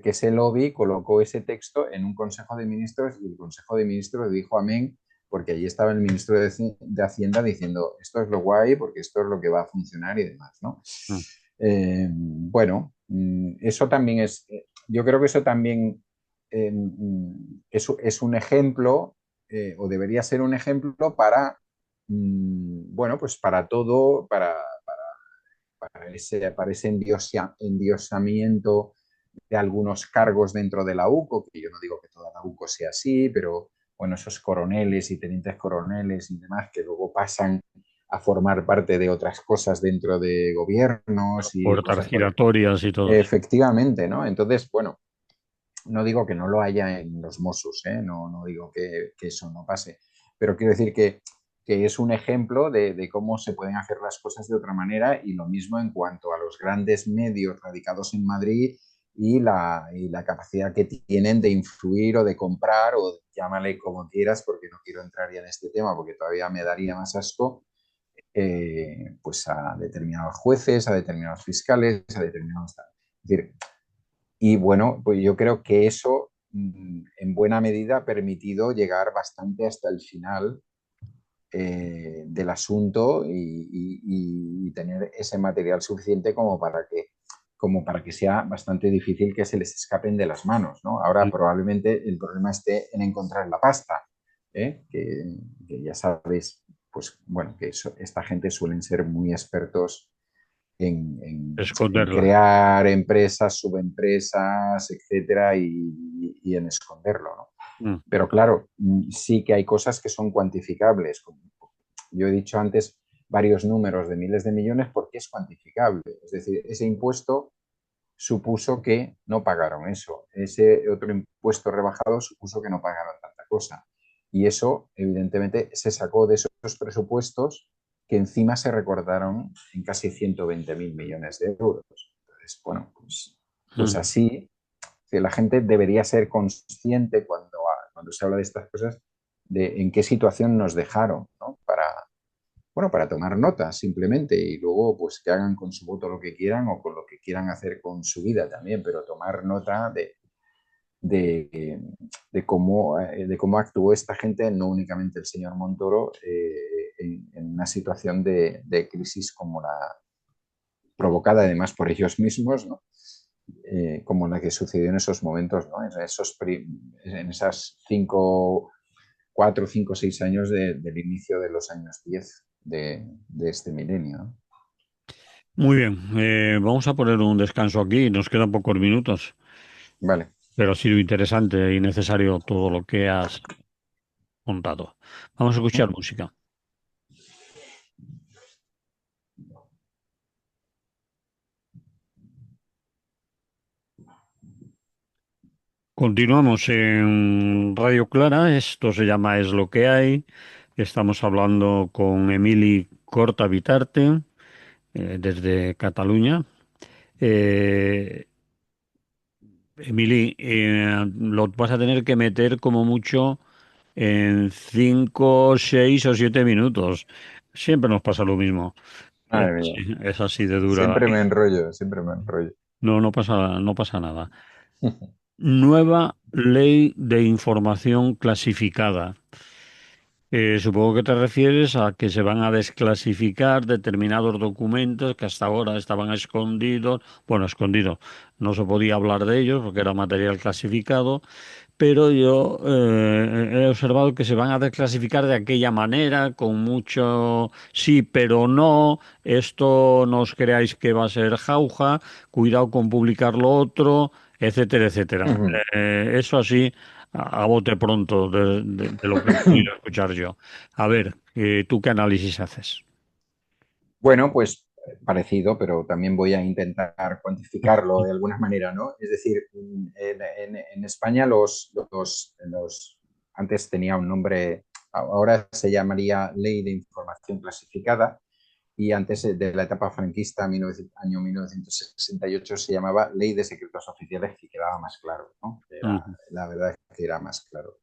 que ese lobby colocó ese texto en un Consejo de Ministros y el Consejo de Ministros dijo amén, porque allí estaba el ministro de Hacienda diciendo esto es lo guay porque esto es lo que va a funcionar y demás, ¿no? Mm. Bueno, eso también yo creo que eso también es un ejemplo, o debería ser un ejemplo bueno, pues para todo, para ese endiosamiento de algunos cargos dentro de la UCO, que yo no digo que toda la UCO sea así, pero bueno, esos coroneles y tenientes coroneles y demás que luego pasan a formar parte de otras cosas dentro de gobiernos y puertas cosas por el... giratorias y todo. Efectivamente, ¿no? Entonces, bueno, no digo que no lo haya en los Mossos, ¿eh? No, no digo que eso no pase, pero quiero decir que es un ejemplo de cómo se pueden hacer las cosas de otra manera y lo mismo en cuanto a los grandes medios radicados en Madrid y la capacidad que tienen de influir o de comprar o llámale como quieras, porque no quiero entrar ya en este tema porque todavía me daría más asco, pues a determinados jueces, a determinados fiscales, a determinados... Es decir, y bueno, pues yo creo que eso en buena medida ha permitido llegar bastante hasta el final del asunto y tener ese material suficiente como para que sea bastante difícil que se les escapen de las manos, ¿no? Ahora probablemente el problema esté en encontrar la pasta, ¿eh? Que ya sabes, pues bueno, que esta gente suelen ser muy expertos en Esconderla. crear empresas, subempresas, etcétera, y en esconderlo, ¿no? Mm. Pero claro, sí que hay cosas que son cuantificables. Yo he dicho antes varios números de miles de millones porque es cuantificable. Es decir, ese impuesto supuso que no pagaron eso. Ese otro impuesto rebajado supuso que no pagaron tanta cosa. Y eso, evidentemente, se sacó de esos presupuestos que encima se recortaron en casi 120.000 millones de euros. Entonces, bueno, pues Mm. así, que la gente debería ser consciente cuando se habla de estas cosas de en qué situación nos dejaron, ¿no? Bueno, para tomar nota simplemente y luego pues que hagan con su voto lo que quieran o con lo que quieran hacer con su vida también, pero tomar nota de, de cómo actuó esta gente, no únicamente el señor Montoro, en una situación de crisis como la provocada además por ellos mismos, ¿no? Como la que sucedió en esos momentos, ¿no? En esas 4, 5, 6 años del inicio de los años 10 de este milenio, ¿no? Muy bien, vamos a poner un descanso aquí, nos quedan pocos minutos, Vale. pero ha sido interesante y necesario todo lo que has contado. Vamos a escuchar música. Continuamos en Radio Clara, esto se llama Es lo que hay. Estamos hablando con Emili Corta Vitarte, desde Cataluña. Eh, Emili, lo vas a tener que meter como mucho en 5, 6 o 7 minutos. Siempre nos pasa lo mismo. Madre Sí, mía. es así de dura. Siempre me enrollo. No, no pasa nada. Nueva ley de información clasificada. Supongo que te refieres a que se van a desclasificar determinados documentos que hasta ahora estaban escondidos. Bueno, escondidos. No se podía hablar de ellos porque era material clasificado, pero yo he observado que se van a desclasificar de aquella manera, con mucho sí, pero no, esto no os creáis que va a ser jauja, cuidado con publicar lo otro, etcétera, etcétera. Eso así, a bote pronto de lo que he podido escuchar yo. A ver, ¿tú qué análisis haces? Bueno, pues parecido, pero también voy a intentar cuantificarlo de alguna manera, ¿no? Es decir, en España antes tenía un nombre, ahora se llamaría Ley de Información Clasificada, y antes de la etapa franquista, año 1968, se llamaba Ley de Secretos Oficiales, que quedaba más claro, ¿no? Ujú. La verdad es que era más claro.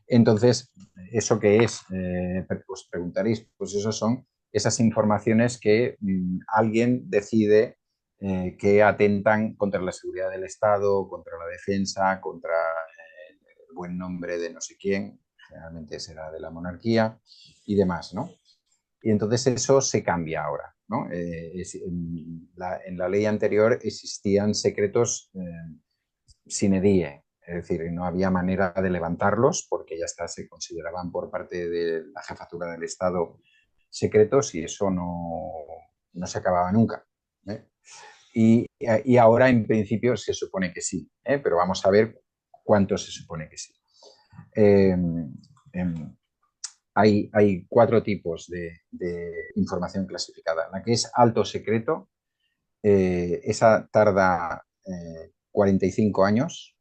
Entonces, ¿eso qué es? Pues preguntaréis, pues eso son esas informaciones que alguien decide que atentan contra la seguridad del Estado, contra la defensa, contra el buen nombre de no sé quién, generalmente será de la monarquía y demás, ¿no? Y entonces eso se cambia ahora, ¿no? En la ley anterior existían secretos sine die, es decir, no había manera de levantarlos porque ya está, se consideraban por parte de la jefatura del Estado secretos y eso no se acababa nunca. ¿Eh? Y ahora en principio se supone que sí, ¿eh? Pero vamos a ver cuánto se supone que sí. Eh, eh, hay cuatro tipos de información clasificada. La que es alto secreto, esa tarda 45 años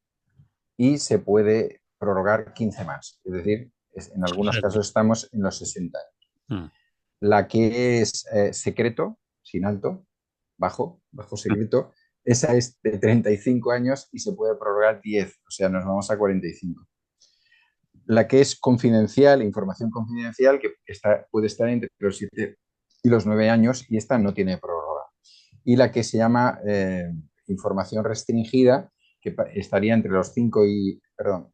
y se puede prorrogar 15 más. Es decir, en algunos 60. casos estamos en los 60 años. Mm, La que es secreto, sin alto, bajo mm. secreto, esa es de 35 años y se puede prorrogar 10, o sea, nos vamos a 45. La que es confidencial, información confidencial, que puede estar entre los 7 y los 9 años y esta no tiene prórroga. Y la que se llama información restringida, que estaría entre los 5 y, perdón,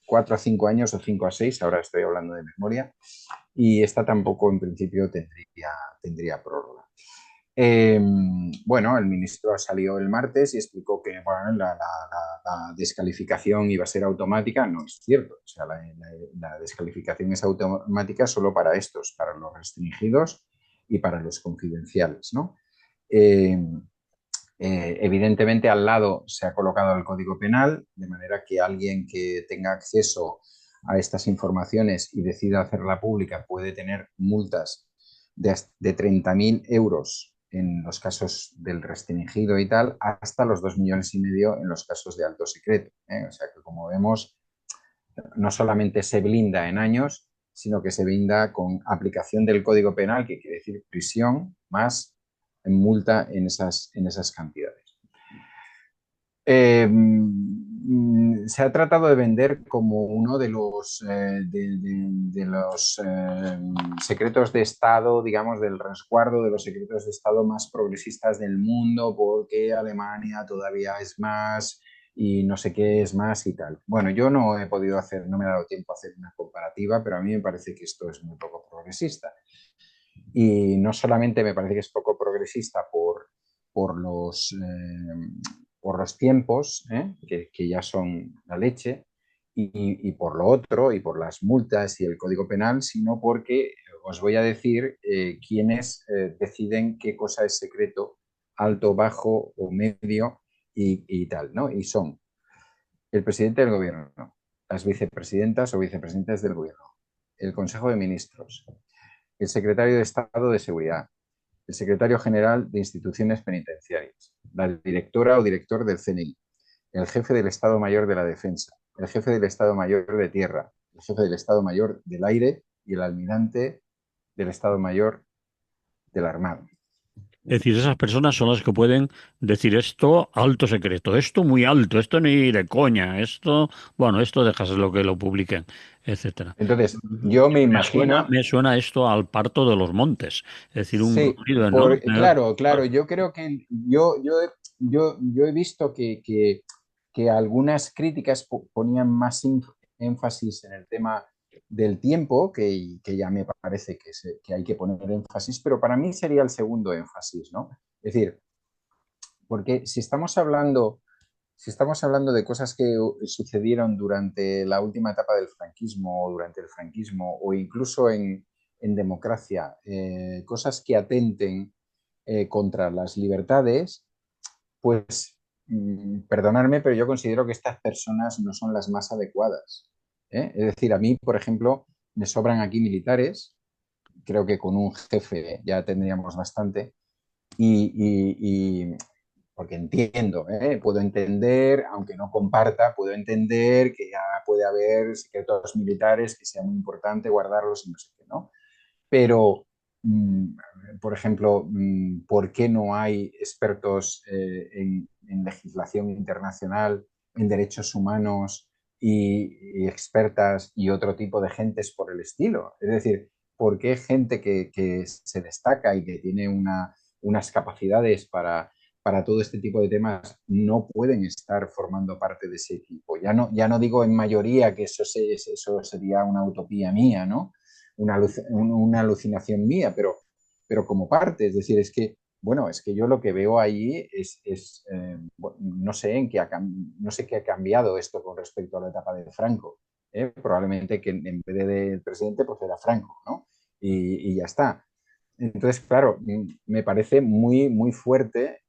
4 a 5 años o 5 a 6, ahora estoy hablando de memoria, y esta tampoco en principio tendría prórroga. Eh, bueno, el ministro salió el martes y explicó que bueno, la descalificación iba a ser automática. No es cierto. O sea, la descalificación es automática solo para estos, para los restringidos y para los confidenciales, ¿no? Eh, Evidentemente al lado se ha colocado el Código Penal, de manera que alguien que tenga acceso a estas informaciones y decida hacerla pública puede tener multas de 30.000 euros en los casos del restringido y tal, hasta los 2,5 millones en los casos de alto secreto. ¿Eh? O sea que, como vemos, no solamente se blinda en años, sino que se blinda con aplicación del Código Penal, que quiere decir prisión más multa en esas cantidades. Se ha tratado de vender como uno de los secretos de Estado, digamos, del resguardo de los secretos de Estado más progresistas del mundo, porque Alemania todavía es más y no sé qué es más y tal. Bueno, yo no he podido hacer, no me ha dado tiempo a hacer una comparativa, pero a mí me parece que esto es muy poco progresista. Y no solamente me parece que es poco progresista por los tiempos, que ya son la leche, y por lo otro, y por las multas y el Código Penal, sino porque os voy a decir quiénes deciden qué cosa es secreto, alto, bajo o medio y tal, ¿no? Y son el presidente del gobierno, las vicepresidentas o vicepresidentes del gobierno, el Consejo de Ministros, el secretario de Estado de Seguridad, el secretario general de Instituciones Penitenciarias, la directora o director del CNI, el jefe del Estado Mayor de la Defensa, el jefe del Estado Mayor de Tierra, el jefe del Estado Mayor del Aire y el almirante del Estado Mayor de la Armada. Es decir, esas personas son las que pueden decir esto alto secreto, esto muy alto, esto ni de coña, esto, bueno, esto dejas lo que lo publiquen, etcétera. Entonces, yo me imagino, Me suena esto al parto de los montes, es decir, un sí, ruido enorme. claro, claro, yo creo que yo he visto que algunas críticas ponían más énfasis en el tema del tiempo, que ya me parece que hay que poner énfasis, pero para mí sería el segundo énfasis, ¿no? Es decir, porque si estamos hablando de cosas que sucedieron durante la última etapa del franquismo o durante el franquismo o incluso en democracia, cosas que atenten contra las libertades, pues perdonadme, pero yo considero que estas personas no son las más adecuadas. ¿Eh? Es decir, a mí, por ejemplo, me sobran aquí militares, creo que con un jefe ya tendríamos bastante, y porque entiendo, puedo entender, aunque no comparta, puedo entender que ya puede haber secretos militares que sea muy importante guardarlos y no sé qué, ¿no? Pero, por ejemplo, ¿por qué no hay expertos en legislación internacional, en derechos humanos y expertas y otro tipo de gentes por el estilo? Es decir, ¿por qué gente que se destaca y que tiene unas capacidades para todo este tipo de temas no pueden estar formando parte de ese equipo? Ya no digo en mayoría, que eso sería una utopía mía, ¿no? Una alucinación mía, pero como parte, es decir, bueno, es que yo lo que veo ahí no sé no sé qué ha cambiado esto con respecto a la etapa de Franco. Probablemente que en vez del presidente, pues era Franco, ¿no? Y ya está. Entonces, claro, me parece muy, muy fuerte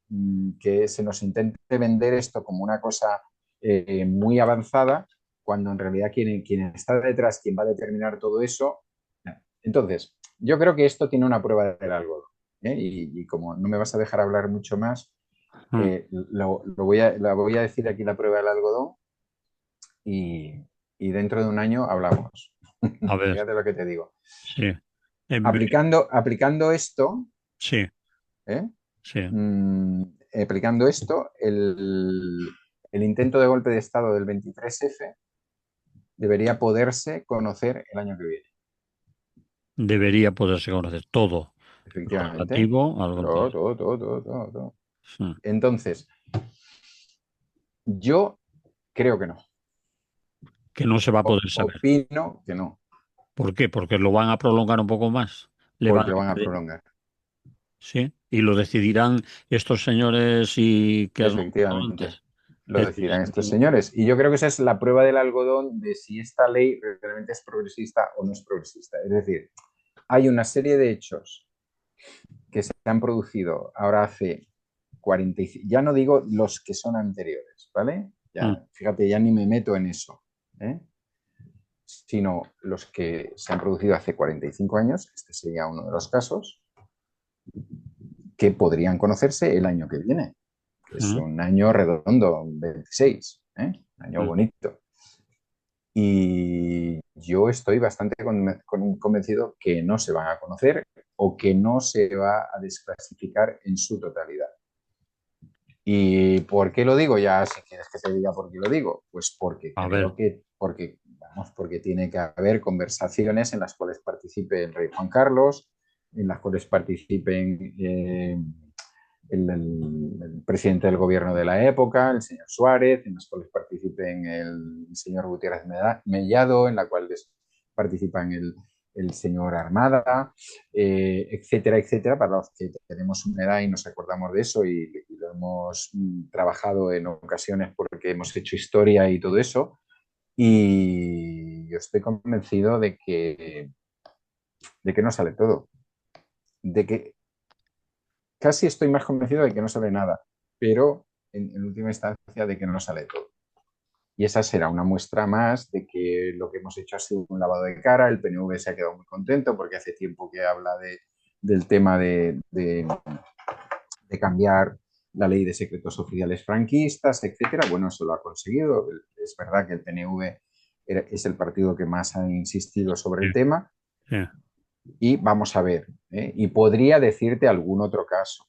que se nos intente vender esto como una cosa muy avanzada cuando en realidad quien está detrás, quien va a determinar todo eso. Entonces, yo creo que esto tiene una prueba del algodón. Y como no me vas a dejar hablar mucho más, Mm. la voy a decir aquí la prueba del algodón y, y dentro de un año hablamos. A ver, Fíjate lo que te digo. sí. Ve- Aplicando esto, sí, ¿eh? sí. Mm, aplicando esto, el intento de golpe de Estado del 23F debería poderse conocer el año que viene. Debería poderse conocer todo lo Efectivamente. relativo al golpe de Todo, Estado. todo, todo, todo, todo, todo. Sí. Entonces, yo creo que no. Que no se va a poder saber. Opino que no, ¿Por qué? Porque lo van a prolongar un poco más. Le van porque a lo van a añadir- prolongar. Sí. Y lo decidirán estos señores y que has nombrado Efectivamente. antes. Lo Es decir, decidirán estos señores. Y yo creo que esa es la prueba del algodón de si esta ley realmente es progresista o no es progresista. Es decir, hay una serie de hechos que se han producido ahora hace 45, ya no digo los que son anteriores, ¿vale? mm, Ya, fíjate, ya ni me meto en eso, ¿eh? Sino los que se han producido hace 45 años, este sería uno de los casos, que podrían conocerse el año que viene, que es mm, un año redondo, un 26, ¿eh? Un año mm. bonito. Y yo estoy bastante convencido que no se van a conocer o que no se va a desclasificar en su totalidad. ¿Y por qué lo digo? Ya, si quieres que te diga por qué lo digo, pues porque A ver, creo que, porque tiene que haber conversaciones en las cuales participe el rey Juan Carlos, en las cuales participen el presidente del gobierno de la época, el señor Suárez, en las cuales participen el señor Gutiérrez Mellado, en la cual participan el señor Armada, etcétera, etcétera, para los que tenemos una edad y nos acordamos de eso y lo hemos trabajado en ocasiones porque hemos hecho historia y todo eso. Y yo estoy convencido de que no sale todo, de que casi estoy más convencido de que no sale nada, pero en última instancia de que no sale todo. Y esa será una muestra más de que lo que hemos hecho ha sido un lavado de cara. El PNV se ha quedado muy contento porque hace tiempo que habla del tema de cambiar la ley de secretos oficiales franquistas, etcétera. Bueno, eso lo ha conseguido. Es verdad que el PNV es el partido que más ha insistido sobre sí, el tema sí. y vamos a ver. Y podría decirte algún otro caso,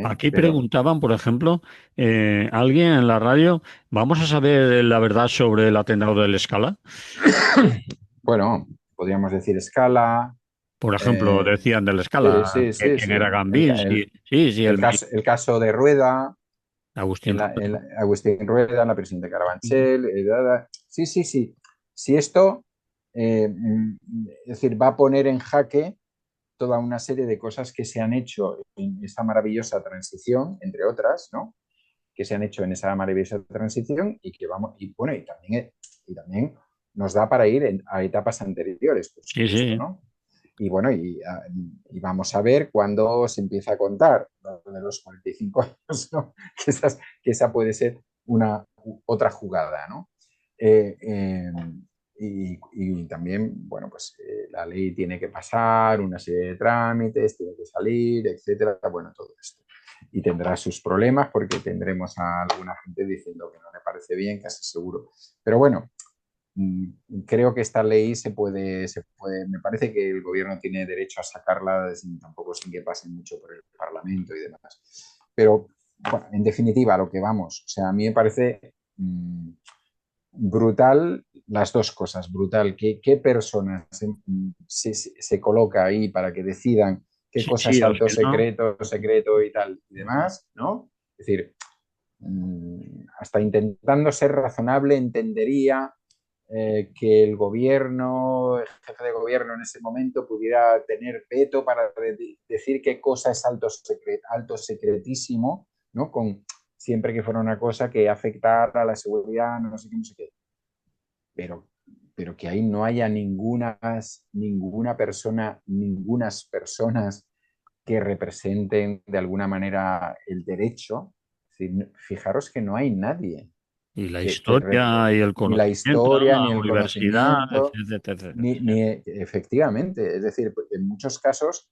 Aquí pero preguntaban, por ejemplo, alguien en la radio, ¿vamos a saber la verdad sobre el atentado del Escala? bueno, podríamos decir escala. Por ejemplo, Eh, decían del sí, Escala, sí, sí, ¿quién sí. era Gambín? Sí, sí, sí, El caso de Rueda, Agustín en Rubio. Agustín Rueda, la presidenta Carabanchel. Sí, sí, sí. Si esto, es decir, va a poner en jaque toda una serie de cosas que se han hecho en esta maravillosa transición, entre otras, ¿no? Que se han hecho en esa maravillosa transición y que vamos, y bueno, y también nos da para ir a etapas anteriores, por Sí, supuesto, sí. ¿no? Y bueno, y vamos a ver cuándo se empieza a contar de los 45 años, ¿no? Que esa puede ser otra jugada, ¿no? Eh, eh, y también, bueno, pues la ley tiene que pasar una serie de trámites, tiene que salir, etcétera, bueno, todo esto. Y tendrá sus problemas porque tendremos a alguna gente diciendo que no le parece bien, casi seguro. Pero bueno, creo que esta ley me parece que el gobierno tiene derecho a sacarla tampoco sin que pase mucho por el Parlamento y demás. Pero, bueno, en definitiva, a lo que vamos, o sea, a mí me parece brutal las dos cosas, brutal, qué personas se coloca ahí para que decidan qué Sí, cosa sí, es al alto final. secreto, secreto y tal y demás, ¿no? Es decir, hasta intentando ser razonable, entendería que el gobierno, el jefe de gobierno en ese momento pudiera tener veto para decir qué cosa es alto secretísimo, ¿no? Siempre que fuera una cosa que afectara a la seguridad, no sé qué, no sé qué. Pero, pero que ahí no haya ninguna persona, ningunas personas que representen de alguna manera el derecho. Es decir, fijaros que no hay nadie. Y la que historia y el ni la conocimiento, ¿no? historia, La ni el universidad, conocimiento, etcétera, etcétera. ni efectivamente. Es decir, porque en muchos casos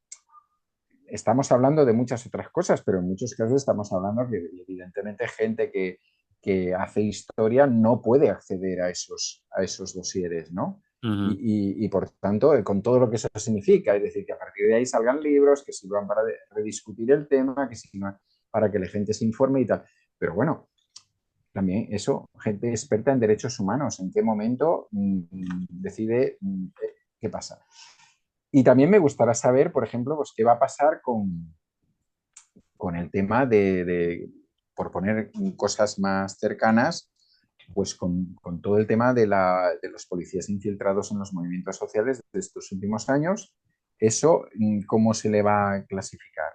estamos hablando de muchas otras cosas, pero en muchos casos estamos hablando que evidentemente gente que hace historia no puede acceder a esos dosieres, ¿no? Ujú, Y por tanto, con todo lo que eso significa, es decir, que a partir de ahí salgan libros que sirvan para rediscutir el tema, que sirvan para que la gente se informe y tal. Pero bueno, también eso, gente experta en derechos humanos, en qué momento decide qué pasa. Y también me gustaría saber, por ejemplo, pues qué va a pasar con el tema por poner cosas más cercanas, pues con todo el tema de los policías infiltrados en los movimientos sociales de estos últimos años. Eso, ¿cómo se le va a clasificar?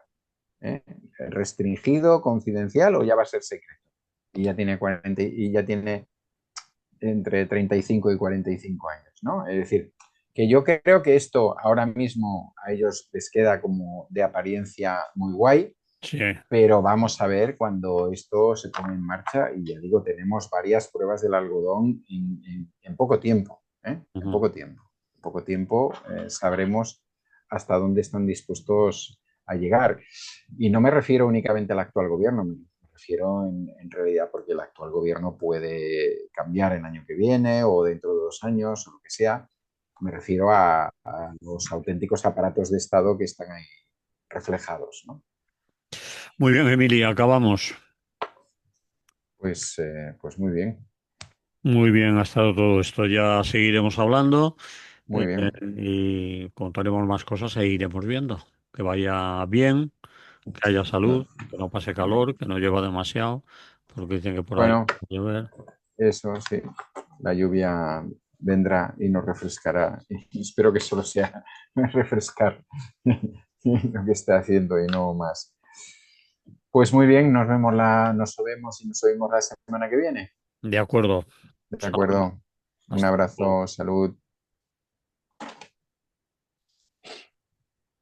¿Eh? ¿Restringido, confidencial o ya va a ser secreto? Y ya tiene 40, y ya tiene entre 35 y 45 años, ¿no? Es decir, que yo creo que esto ahora mismo a ellos les queda como de apariencia muy guay, sí. pero vamos a ver cuando esto se pone en marcha y ya digo, tenemos varias pruebas del algodón en poco tiempo, ¿eh? En Ujú. poco tiempo. En poco tiempo sabremos hasta dónde están dispuestos a llegar. Y no me refiero únicamente al actual gobierno, me refiero en realidad porque el actual gobierno puede cambiar el año que viene o dentro de 2 años o lo que sea. Me refiero a los auténticos aparatos de Estado que están ahí reflejados, ¿no? Muy bien, Emilia, acabamos. Pues muy bien, Muy bien ha estado todo esto. Ya seguiremos hablando muy bien. y contaremos más cosas e iremos viendo. Que vaya bien, que haya salud, que no pase calor, que no llueva demasiado, porque dicen que por ahí Bueno, va a llover. eso sí, la lluvia vendrá y nos refrescará. Y espero que solo sea refrescar lo que está haciendo y no más. Pues muy bien, nos vemos y nos oímos la semana que viene. De acuerdo. De Chao. acuerdo. Un Hasta luego. abrazo, salud.